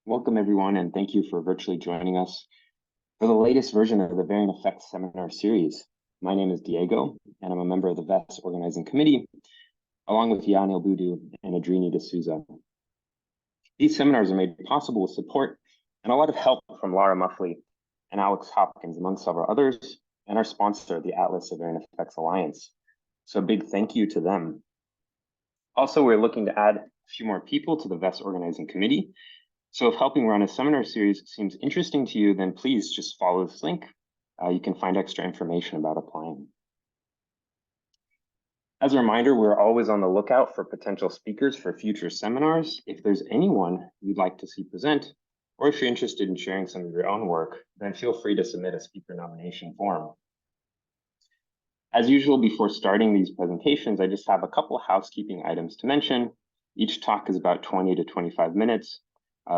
Welcome everyone, and thank you for virtually joining us for the latest version of the Variant Effects seminar series. My name is Diego, and I'm a member of the VES organizing committee, along with Yanil Budu and Adrini D'Souza. These seminars are made possible with support and a lot of help from Laura Muffley and Alex Hopkins, among several others, and our sponsor, the Atlas of Variant Effects Alliance. So a big thank you to them. Also, we're looking to add a few more people to the VES organizing committee. So if helping run a seminar series seems interesting to you, then please just follow this link. You can find extra information about applying. As a reminder, we're always on the lookout for potential speakers for future seminars. If there's anyone you'd like to see present, or if you're interested in sharing some of your own work, then feel free to submit a speaker nomination form. As usual, before starting these presentations, I just have a couple of housekeeping items to mention. Each talk is about 20 to 25 minutes.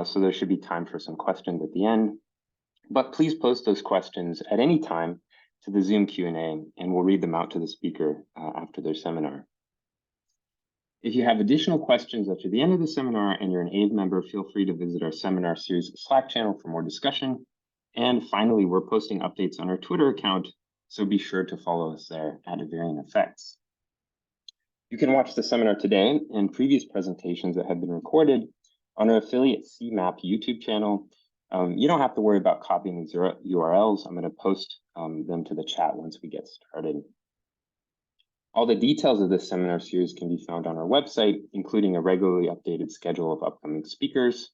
So there should be time for some questions at the end. But please post those questions at any time to the Zoom Q&A, and we'll read them out to the speaker after their seminar. If you have additional questions after the end of the seminar and you're an AVE member, feel free to visit our seminar series Slack channel for more discussion. And finally, we're posting updates on our Twitter account, so be sure to follow us there at Variant Effects. You can watch the seminar today and previous presentations that have been recorded on our affiliate CMAP YouTube channel. You don't have to worry about copying these URLs. I'm going to post them to the chat once we get started. All the details of this seminar series can be found on our website, including a regularly updated schedule of upcoming speakers.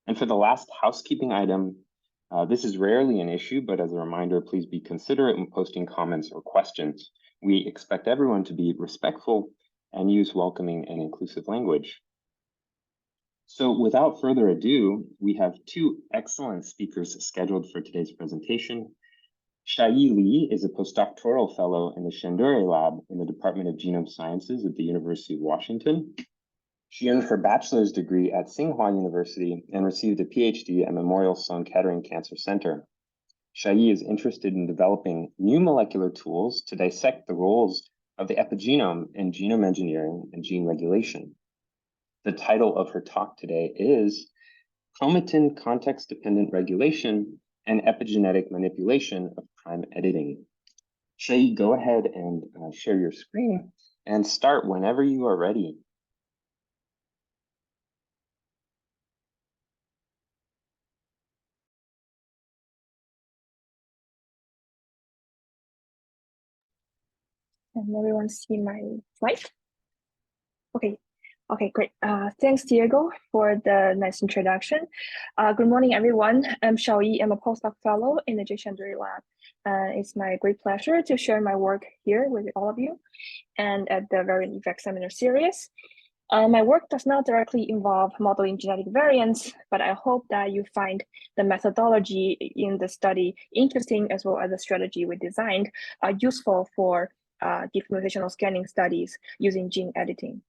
And for the last housekeeping item, this is rarely an issue, but as a reminder, please be considerate when posting comments or questions. We expect everyone to be respectful and use welcoming and inclusive language. So without further ado, we have two excellent speakers scheduled for today's presentation. Xiaoyi Li is a postdoctoral fellow in the Shendure Lab in the Department of Genome Sciences at the University of Washington. She earned her bachelor's degree at Tsinghua University and received a PhD at Memorial Sloan Kettering Cancer Center. Xiaoyi is interested in developing new molecular tools to dissect the roles of the epigenome in genome engineering and gene regulation. The title of her talk today is Chromatin Context-Dependent Regulation and Epigenetic Manipulation of Prime Editing. Xiaoyi, go ahead and share your screen and start whenever you are ready. Can everyone see my slide? Okay, great. Thanks, Diego, for the nice introduction. Good morning, everyone. I'm Xiaoyi. I'm a postdoc fellow in the Shendure Lab. It's my great pleasure to share my work here with all of you and at the Variant Effects Seminar Series. My work does not directly involve modeling genetic variants, but I hope that you find the methodology in the study interesting, as well as the strategy we designed useful for different mutational scanning studies using gene editing.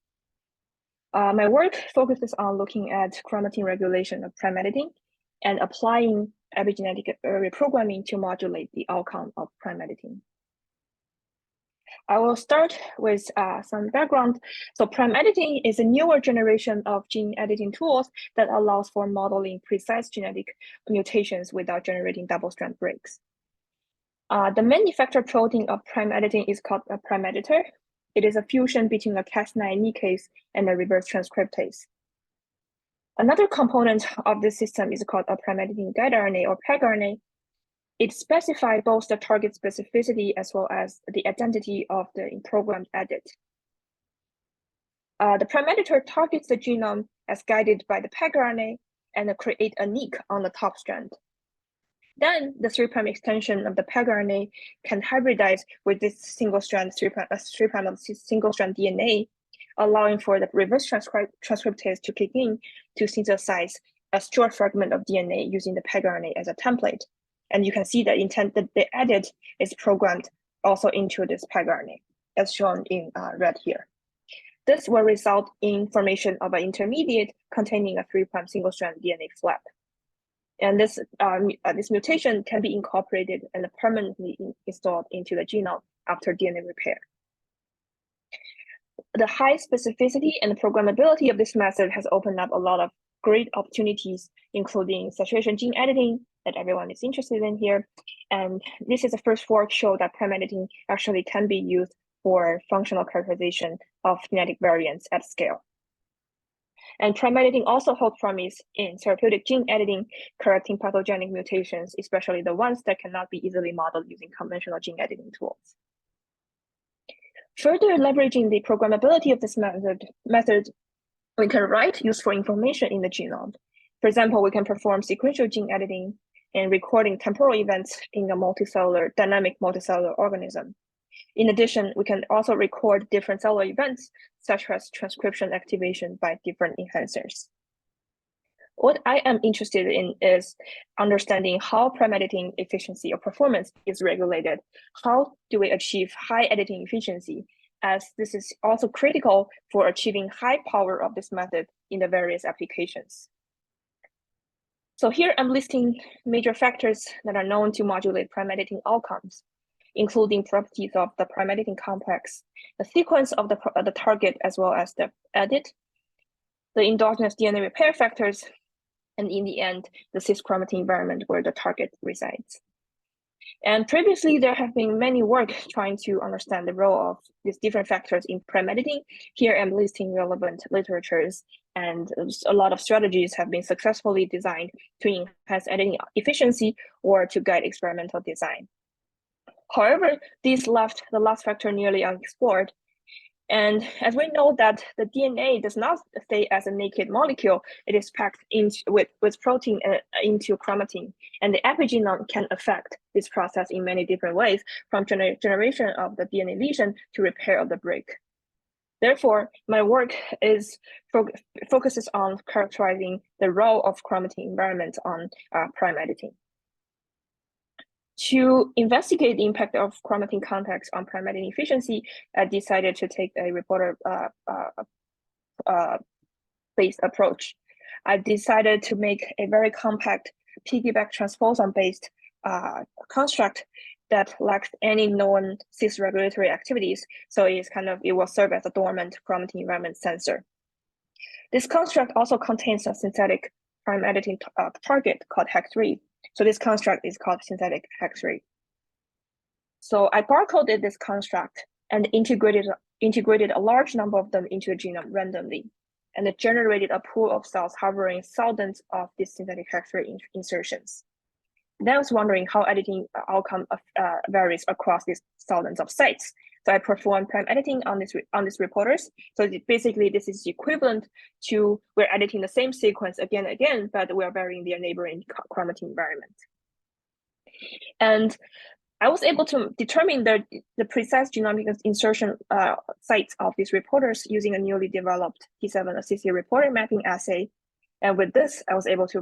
My work focuses on looking at chromatin regulation of prime editing and applying epigenetic reprogramming to modulate the outcome of prime editing. I will start with some background. So prime editing is a newer generation of gene editing tools that allows for modeling precise genetic mutations without generating double-strand breaks. The main effector protein of prime editing is called a prime editor. It is a fusion between a Cas9 nickase and a reverse transcriptase. Another component of this system is called a prime editing guide RNA or pegRNA. It specifies both the target specificity as well as the identity of the programmed edit. The prime editor targets the genome as guided by the pegRNA and create a nick on the top strand. Then the 3' extension of the pegRNA can hybridize with this single strand 3' of single strand DNA, allowing for the reverse transcriptase to kick in to synthesize a short fragment of DNA using the pegRNA as a template. And you can see that the edit is programmed also into this pegRNA, as shown in red here. This will result in formation of an intermediate containing a 3' single strand DNA flap. And this mutation can be incorporated and permanently installed into the genome after DNA repair. The high specificity and programmability of this method has opened up a lot of great opportunities, including saturation gene editing that everyone is interested in here. And this is the first work show that prime editing actually can be used for functional characterization of genetic variants at scale. And prime editing also holds promise in therapeutic gene editing, correcting pathogenic mutations, especially the ones that cannot be easily modeled using conventional gene editing tools. Further leveraging the programmability of this method, we can write useful information in the genome. For example, we can perform sequential gene editing and recording temporal events in a dynamic multicellular organism. In addition, we can also record different cellular events, such as transcription activation by different enhancers. What I am interested in is understanding how prime editing efficiency or performance is regulated. How do we achieve high editing efficiency, as this is also critical for achieving high power of this method in the various applications. So here I'm listing major factors that are known to modulate prime editing outcomes, including properties of the prime editing complex, the sequence of the target as well as the edit, the endogenous DNA repair factors, and in the end, the cis chromatin environment where the target resides. And previously, there have been many work trying to understand the role of these different factors in prime editing. Here I'm listing relevant literatures, and a lot of strategies have been successfully designed to enhance editing efficiency or to guide experimental design. However, these left the last factor nearly unexplored. And as we know that the DNA does not stay as a naked molecule, it is packed with protein into chromatin. And the epigenome can affect this process in many different ways, from generation of the DNA lesion to repair of the break. Therefore, my work focuses on characterizing the role of chromatin environment on prime editing. To investigate the impact of chromatin context on prime editing efficiency, I decided to take a reporter-based approach. I decided to make a very compact piggyback transposon-based construct that lacks any known cis regulatory activities, so it will serve as a dormant chromatin environment sensor. This construct also contains a synthetic prime editing target called HEC3. So this construct is called synthetic HEC3. So I barcoded this construct and integrated a large number of them into the genome randomly, and it generated a pool of cells harboring thousands of these synthetic HEC3 insertions. Then I was wondering how editing outcome varies across these thousands of sites. So I performed prime editing on these reporters. So basically, this is equivalent to we're editing the same sequence again and again, but we're varying their neighboring chromatin environment. And I was able to determine the precise genomic insertion sites of these reporters using a newly developed T7-assisted reporter mapping assay. And with this, I was able to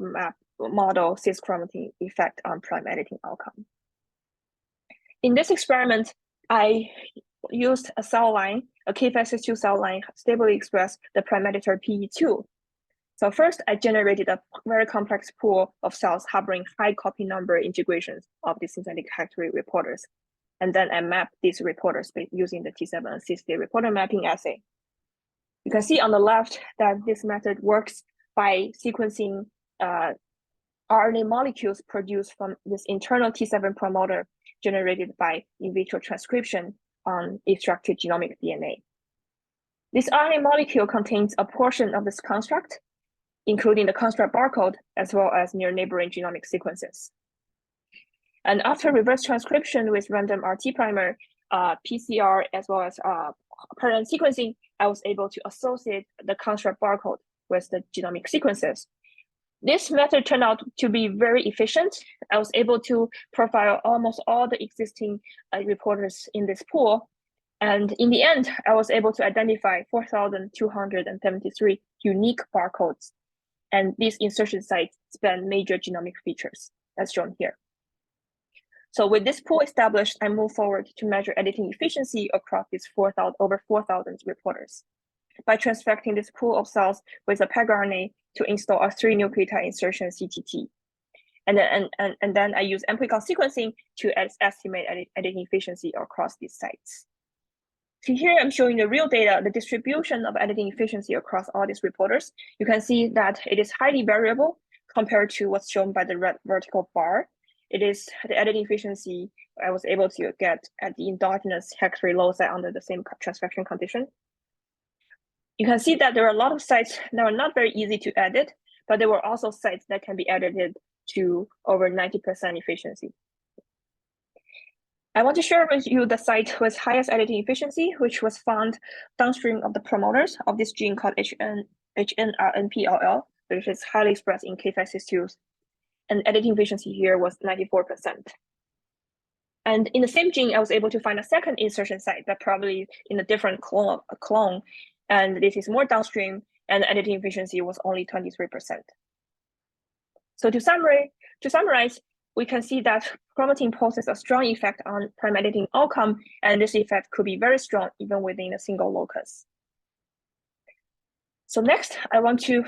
model cis chromatin effect on prime editing outcome. In this experiment, I used a cell line, a K562 cell line, stably express the prime editor PE2. So first, I generated a very complex pool of cells harboring high copy number integrations of the synthetic HEC3 reporters. And then I mapped these reporters using the T7-assisted reporter mapping assay. You can see on the left that this method works by sequencing RNA molecules produced from this internal T7 promoter generated by in vitro transcription on extracted genomic DNA. This RNA molecule contains a portion of this construct, including the construct barcode, as well as near neighboring genomic sequences. And after reverse transcription with random RT primer, PCR, as well as parallel sequencing, I was able to associate the construct barcode with the genomic sequences. This method turned out to be very efficient. I was able to profile almost all the existing reporters in this pool. And in the end, I was able to identify 4,273 unique barcodes. And these insertion sites span major genomic features, as shown here. So with this pool established, I move forward to measure editing efficiency across these over 4,000 reporters by transfecting this pool of cells with a pegRNA to install a 3-nucleotide insertion CTT. And then I use amplicon sequencing to estimate editing efficiency across these sites. So here I'm showing the real data, the distribution of editing efficiency across all these reporters. You can see that it is highly variable compared to what's shown by the red vertical bar. It is the editing efficiency I was able to get at the endogenous hex-free loci under the same transfection condition. You can see that there are a lot of sites that are not very easy to edit, but there were also sites that can be edited to over 90% efficiency. I want to share with you the site with highest editing efficiency, which was found downstream of the promoters of this gene called HNRNPLL, which is highly expressed in K562s. And editing efficiency here was 94%. And in the same gene, I was able to find a second insertion site that probably in a different clone. And this is more downstream, and the editing efficiency was only 23%. So to summarize, we can see that chromatin poses a strong effect on prime editing outcome, and this effect could be very strong even within a single locus. So next, I want to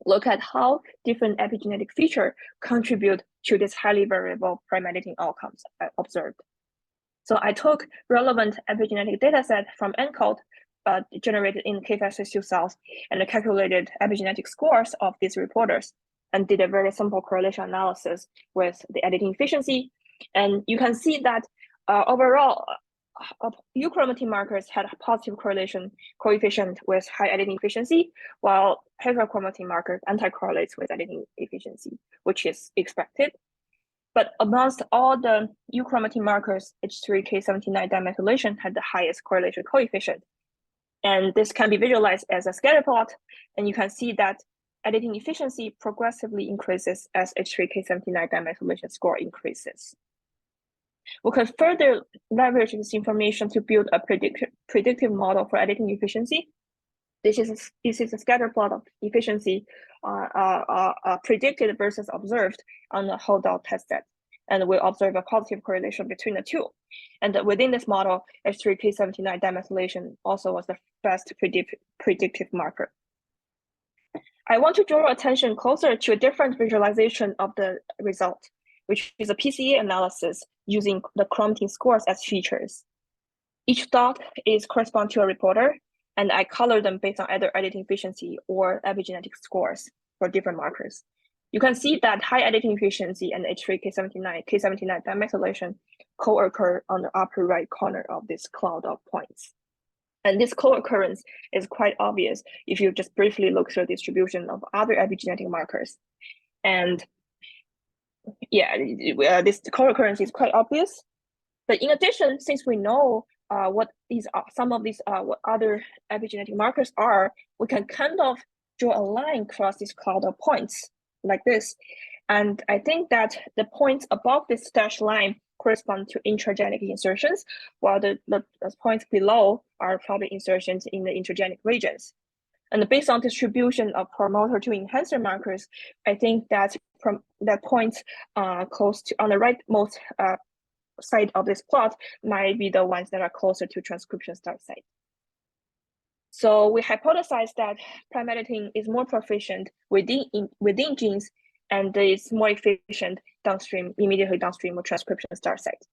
look at how different epigenetic features contribute to this highly variable prime editing outcomes observed. So I took relevant epigenetic dataset from ENCODE generated in K562 cells and calculated epigenetic scores of these reporters and did a very simple correlation analysis with the editing efficiency. And you can see that overall, euchromatin markers had a positive correlation coefficient with high editing efficiency, while heterochromatin markers anti-correlates with editing efficiency, which is expected. But amongst all the euchromatin markers, H3K79 dimethylation had the highest correlation coefficient. And this can be visualized as a scatter plot, and you can see that editing efficiency progressively increases as H3K79 dimethylation score increases. We can further leverage this information to build a predictive model for editing efficiency. This is a scatter plot of efficiency predicted versus observed on the holdout test set. And we observe a positive correlation between the two. And within this model, H3K79 dimethylation also was the best predictive marker. I want to draw attention closer to a different visualization of the result, which is a PCA analysis using the chromatin scores as features. Each dot is correspond to a reporter, and I color them based on either editing efficiency or epigenetic scores for different markers. You can see that high editing efficiency and H3K79 dimethylation co-occur on the upper right corner of this cloud of points. And this co-occurrence is quite obvious if you just briefly look through the distribution of other epigenetic markers. And yeah, this co-occurrence is quite obvious. But in addition, since we know what these are, some of these what other epigenetic markers are, we can kind of draw a line across this cloud of points like this. And I think that the points above this dashed line correspond to intragenic insertions, while the points below are probably insertions in the intragenic regions. And based on distribution of promoter to enhancer markers, I think that points close to on the rightmost side of this plot might be the ones that are closer to transcription start site. So we hypothesize that prime editing is more proficient within genes and is more efficient downstream, immediately downstream of transcription start site.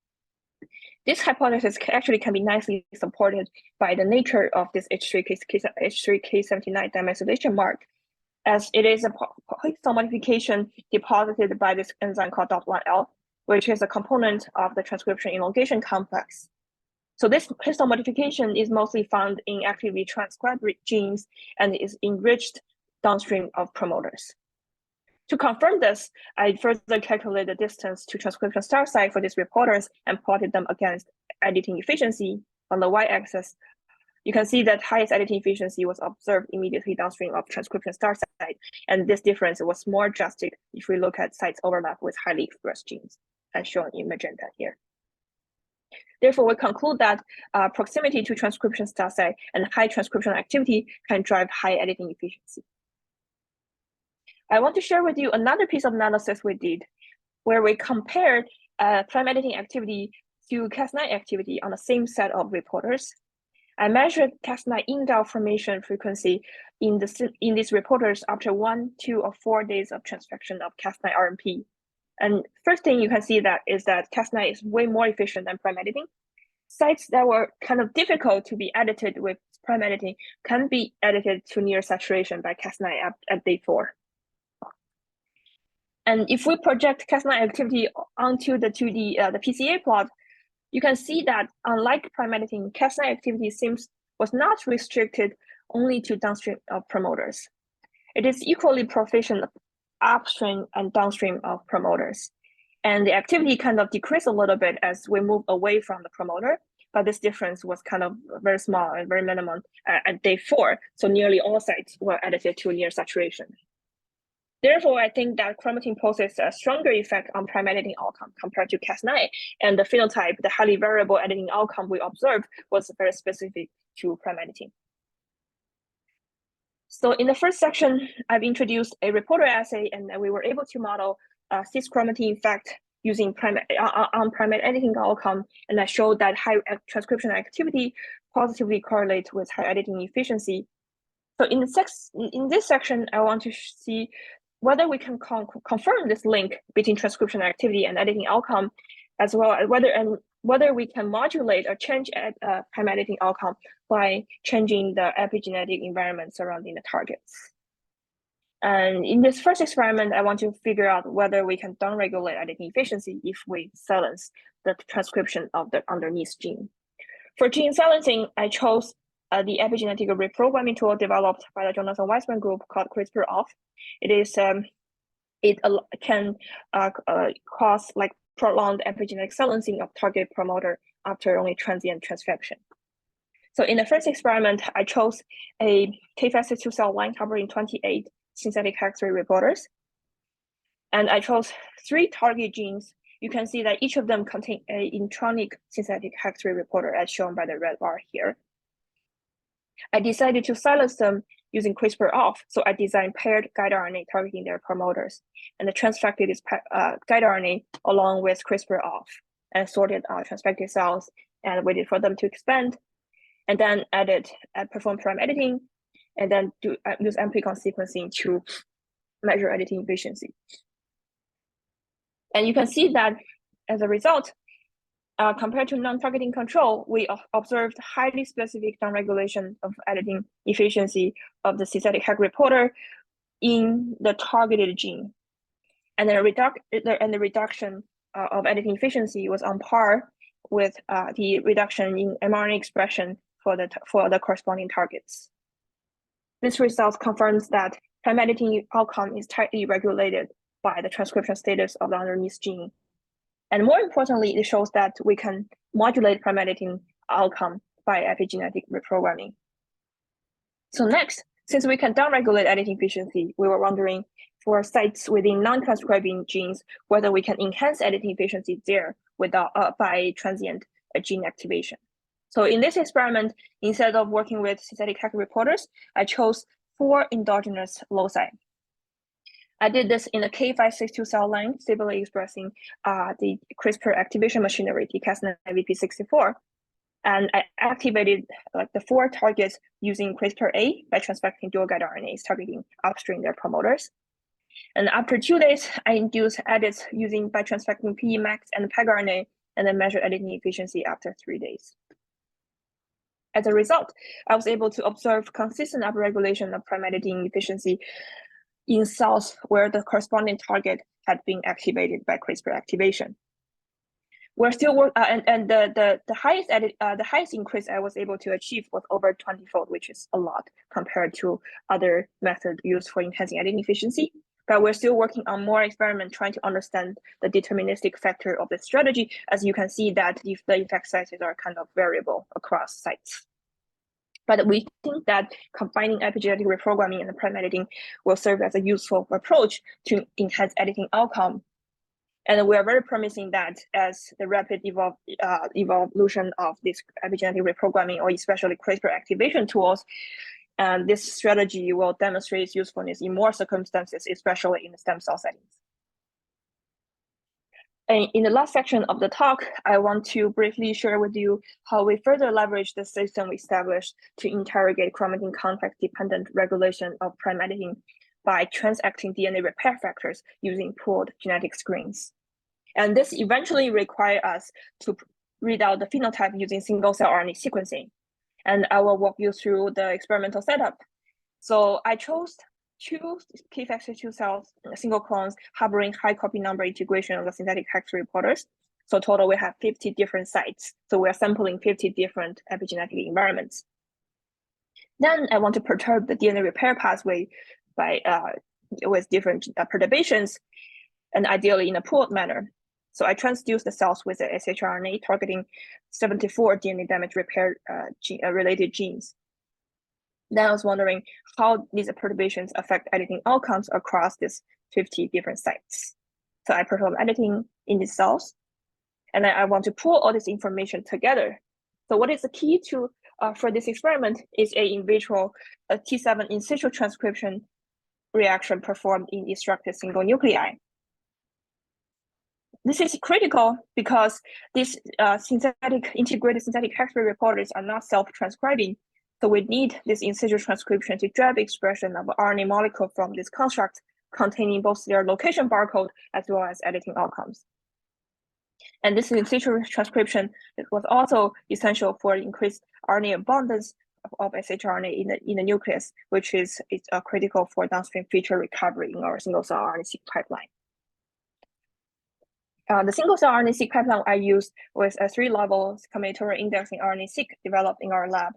This hypothesis actually can be nicely supported by the nature of this H3K79 dimethylation mark, as it is a histone modification deposited by this enzyme called DOT1L, which is a component of the transcription elongation complex. So this histone modification is mostly found in actively transcribed genes and is enriched downstream of promoters. To confirm this, I further calculated the distance to transcription start site for these reporters and plotted them against editing efficiency on the y-axis. You can see that highest editing efficiency was observed immediately downstream of transcription start site, and this difference was more drastic if we look at sites overlap with highly expressed genes, as shown in magenta here. Therefore, we conclude that proximity to transcription start site and high transcription activity can drive high editing efficiency. I want to share with you another piece of analysis we did, where we compared prime editing activity to Cas9 activity on the same set of reporters. I measured Cas9 indel formation frequency in these reporters after 1, 2, or 4 days of transfection of Cas9 RNP. And first thing you can see that is that Cas9 is way more efficient than prime editing. sites that were kind of difficult to be edited with prime editing can be edited to near saturation by Cas9 at day 4. And if we project Cas9 activity onto the 2D, the PCA plot, you can see that unlike prime editing, Cas9 activity was not restricted only to downstream of promoters. It is equally proficient upstream and downstream of promoters. And the activity kind of decreased a little bit as we move away from the promoter, but this difference was kind of very small and very minimum at day 4. So nearly all sites were edited to near saturation. Therefore, I think that chromatin poses a stronger effect on prime editing outcome compared to Cas9, and the phenotype, the highly variable editing outcome we observed was very specific to prime editing. So in the first section, I've introduced a reporter assay, and we were able to model cis chromatin effect using prime editing outcome, and I showed that high transcription activity positively correlates with high editing efficiency. So in this section, I want to see whether we can confirm this link between transcription activity and editing outcome, as well as whether we can modulate or change prime editing outcome by changing the epigenetic environment surrounding the targets. And in this first experiment, I want to figure out whether we can downregulate editing efficiency if we silence the transcription of the underneath gene. For gene silencing, I chose the epigenetic reprogramming tool developed by the Jonathan Weissman group called CRISPR-Off. It can cause like prolonged epigenetic silencing of target promoter after only transient transfection. So in the first experiment, I chose a K562 cell line covering 28 synthetic HEX3 reporters. And I chose 3 target genes. You can see that each of them contain an intronic synthetic HEX3 reporter as shown by the red bar here. I decided to silence them using CRISPR-Off, so I designed paired guide RNA targeting their promoters, and transfected this guide RNA along with CRISPR-Off, and sorted out transfected cells and waited for them to expand, and then perform prime editing, and then use amplicon sequencing to measure editing efficiency. And you can see that as a result, compared to non-targeting control, we observed highly specific downregulation of editing efficiency of the synthetic HEC reporter in the targeted gene. And the reduction of editing efficiency was on par with the reduction in mRNA expression for the corresponding targets. This result confirms that prime editing outcome is tightly regulated by the transcription status of the underneath gene. And more importantly, it shows that we can modulate prime editing outcome by epigenetic reprogramming. So next, since we can downregulate editing efficiency, we were wondering for sites within non-transcribing genes, whether we can enhance editing efficiency there by transient gene activation. So in this experiment, instead of working with synthetic HEC reporters, I chose 4 endogenous loci. I did this in a K562 cell line, stably expressing the CRISPR activation machinery, the Cas9VP64. And I activated the 4 targets using CRISPR-A by transfecting dual guide RNAs targeting upstream their promoters. And after 2 days, I induced edits by transfecting PEMAX and PEG-RNA, and then measured editing efficiency after 3 days. As a result, I was able to observe consistent upregulation of prime editing efficiency in cells where the corresponding target had been activated by CRISPR activation. We're still the highest increase I was able to achieve was over 20-fold, which is a lot compared to other methods used for enhancing editing efficiency. But we're still working on more experiments trying to understand the deterministic factor of the strategy. As you can see that the effect sizes are kind of variable across sites. But we think that combining epigenetic reprogramming and prime editing will serve as a useful approach to enhance editing outcome. And we are very promising that as the rapid evolution of this epigenetic reprogramming, or especially CRISPR activation tools, this strategy will demonstrate its usefulness in more circumstances, especially in the stem cell settings. And in the last section of the talk, I want to briefly share with you how we further leverage the system we established to interrogate chromatin context-dependent regulation of prime editing by transacting DNA repair factors using pooled genetic screens. And this eventually requires us to read out the phenotype using single-cell RNA sequencing. And I will walk you through the experimental setup. So I chose 2 key factor 2 cells, single clones, harboring high copy number integration of the synthetic hex reporters. So total, we have 50 different sites. So we are sampling 50 different epigenetic environments. Then I want to perturb the DNA repair pathway by with different perturbations, and ideally in a pooled manner. So I transduce the cells with the shRNA targeting 74 DNA damage repair related genes. Then I was wondering how these perturbations affect editing outcomes across these 50 different sites. So I perform editing in these cells, and I want to pull all this information together. So what is the key to for this experiment is a in vitro T7 in situ transcription reaction performed in instructed single nuclei. This is critical because these integrated synthetic hex reporters are not self-transcribing. So we need this in situ transcription to drive expression of RNA molecule from this construct containing both their location barcode as well as editing outcomes. And this in situ transcription was also essential for increased RNA abundance of shRNA in the nucleus, which is critical for downstream feature recovery in our single-cell RNA-seq pipeline. The single-cell RNA-seq pipeline I used was a 3-level combinatorial indexing RNA-seq developed in our lab.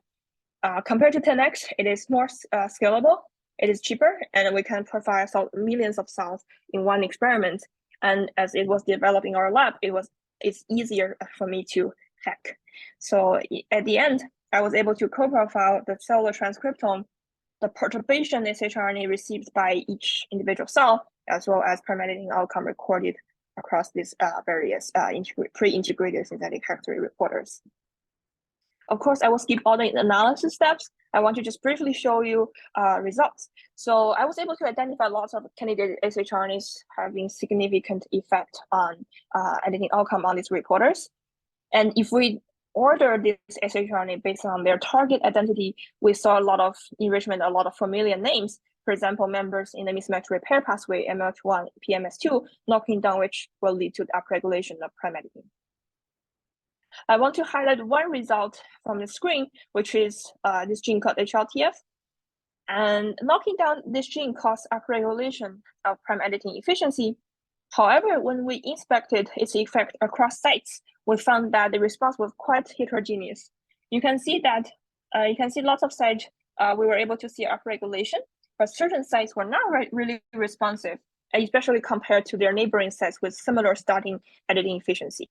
Compared to 10x, it is more scalable, it is cheaper, and we can provide millions of cells in one experiment. And as it was developed in our lab, it's easier for me to hack. So at the end, I was able to co-profile the cellular transcriptome, the perturbation shRNA received by each individual cell, as well as prime-editing outcome recorded across these various pre-integrated synthetic hex reporters. Of course, I will skip all the analysis steps. I want to just briefly show you results. So I was able to identify lots of candidate shRNAs having significant effect on editing outcome on these reporters. And if we order this shRNA based on their target identity, we saw a lot of enrichment, a lot of familiar names. For example, members in the mismatch repair pathway, MH1, PMS2, knocking down which will lead to the upregulation of prime editing. I want to highlight one result from the screen, which is this gene called HLTF. And knocking down this gene causes upregulation of prime editing efficiency. However, when we inspected its effect across sites, we found that the response was quite heterogeneous. You can see that lots of sites we were able to see upregulation, but certain sites were not really responsive, especially compared to their neighboring sites with similar starting editing efficiency.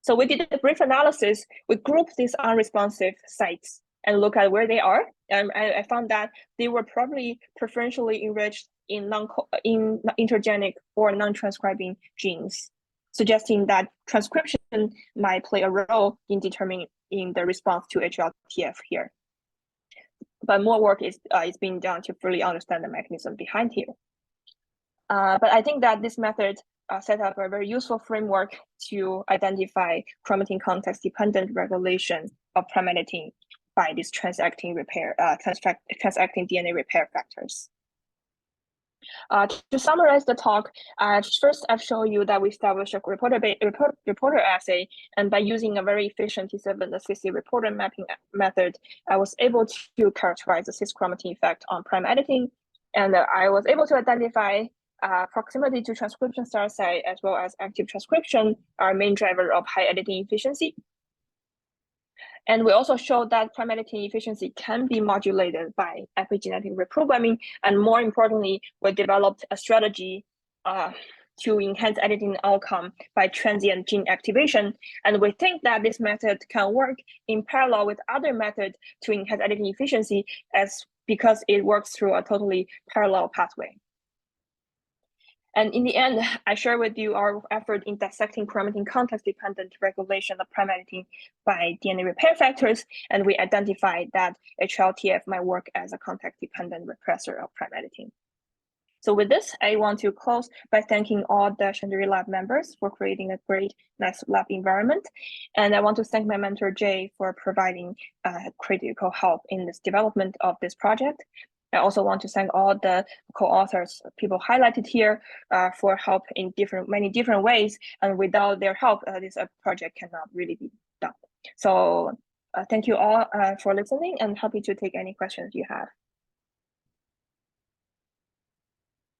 So we did a brief analysis. We grouped these unresponsive sites and look at where they are. And I found that they were probably preferentially enriched in intergenic or non-transcribing genes, suggesting that transcription might play a role in determining the response to HLTF here. But more work is being done to fully understand the mechanism behind here. But I think that this method set up a very useful framework to identify chromatin context-dependent regulation of prime editing by these transacting DNA repair factors. To summarize the talk, first I've shown you that we established a reporter assay, and by using a very efficient T760 reporter mapping method, I was able to characterize the cis chromatin effect on prime editing, and I was able to identify proximity to transcription start site as well as active transcription are main driver of high editing efficiency. And we also showed that prime editing efficiency can be modulated by epigenetic reprogramming. And more importantly, we developed a strategy to enhance editing outcome by transient gene activation. And we think that this method can work in parallel with other methods to enhance editing efficiency because it works through a totally parallel pathway. And in the end, I share with you our effort in dissecting chromatin context-dependent regulation of prime editing by DNA repair factors, and we identified that HLTF might work as a context-dependent repressor of prime editing. So with this, I want to close by thanking all the Shandori Lab members for creating a great, nice lab environment. And I want to thank my mentor, Jay, for providing critical help in this development of this project. I also want to thank all the co-authors, people highlighted here, for help in many different ways. And without their help, this project cannot really be done. So thank you all for listening, and happy to take any questions you have.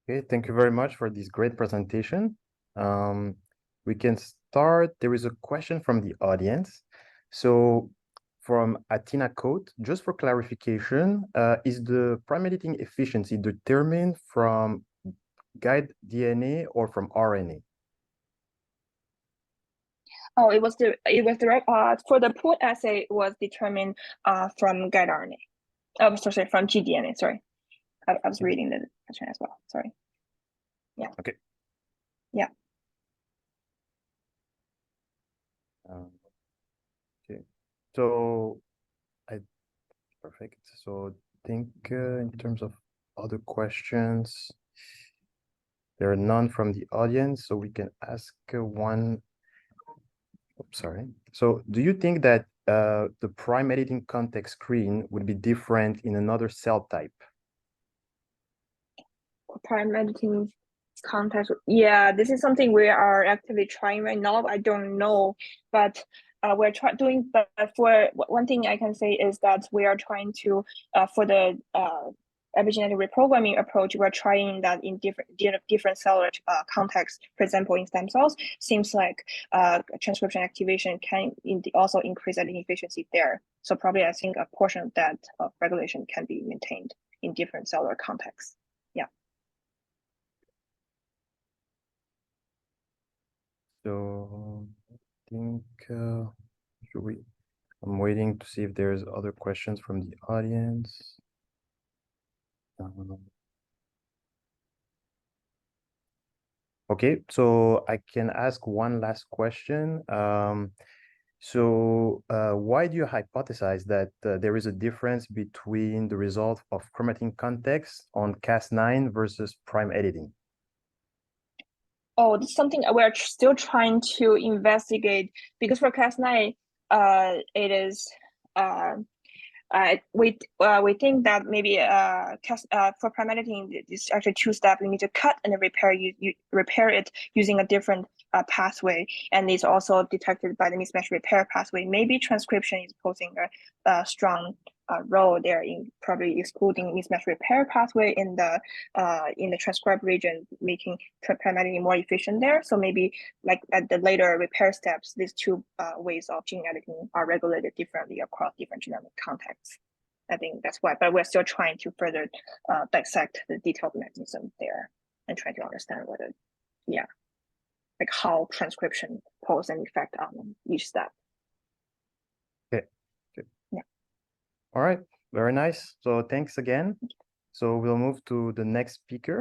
Okay, thank you very much for this great presentation. We can start. There is a question from the audience. So from Atina Coat, just for clarification, is the prime editing efficiency determined from guide DNA or from RNA? Oh, it was the for the pooled assay was determined from guide RNA. Oh, sorry, from gDNA. Sorry, I was reading the question as well. Sorry. Yeah. Okay. Yeah. Okay. So perfect. So I think in terms of other questions, there are none from the audience, so we can ask one. Oops, sorry. So do you think that the prime editing context screen would be different in another cell type? Prime editing context. Yeah, this is something we are actively trying right now. I don't know, but we're doing. But for one thing I can say is that we are trying to for the epigenetic reprogramming approach, we're trying that in different cellular contexts. For example, in stem cells, seems like transcription activation can also increase editing efficiency there. So probably I think a portion of that regulation can be maintained in different cellular contexts. Yeah. So I think I'm waiting to see if there's other questions from the audience. Okay, so I can ask one last question. So why do you hypothesize that there is a difference between the result of chromatin context on Cas9 versus prime editing? Oh, this is something we're still trying to investigate, because for Cas9, it is we think that maybe for prime editing, it's actually two steps. You need to cut and then repair. You repair it using a different pathway, and it's also detected by the mismatch repair pathway. Maybe transcription is posing a strong role there in probably excluding mismatch repair pathway in the transcribe region, making prime editing more efficient there. So maybe like at the later repair steps, these two ways of gene editing are regulated differently across different genomic contexts. I think that's why, but we're still trying to further dissect the detailed mechanism there and try to understand whether, yeah, like how transcription poses an effect on each step. Okay. Yeah. All right. Very nice. So thanks again. So we'll move to the next speaker.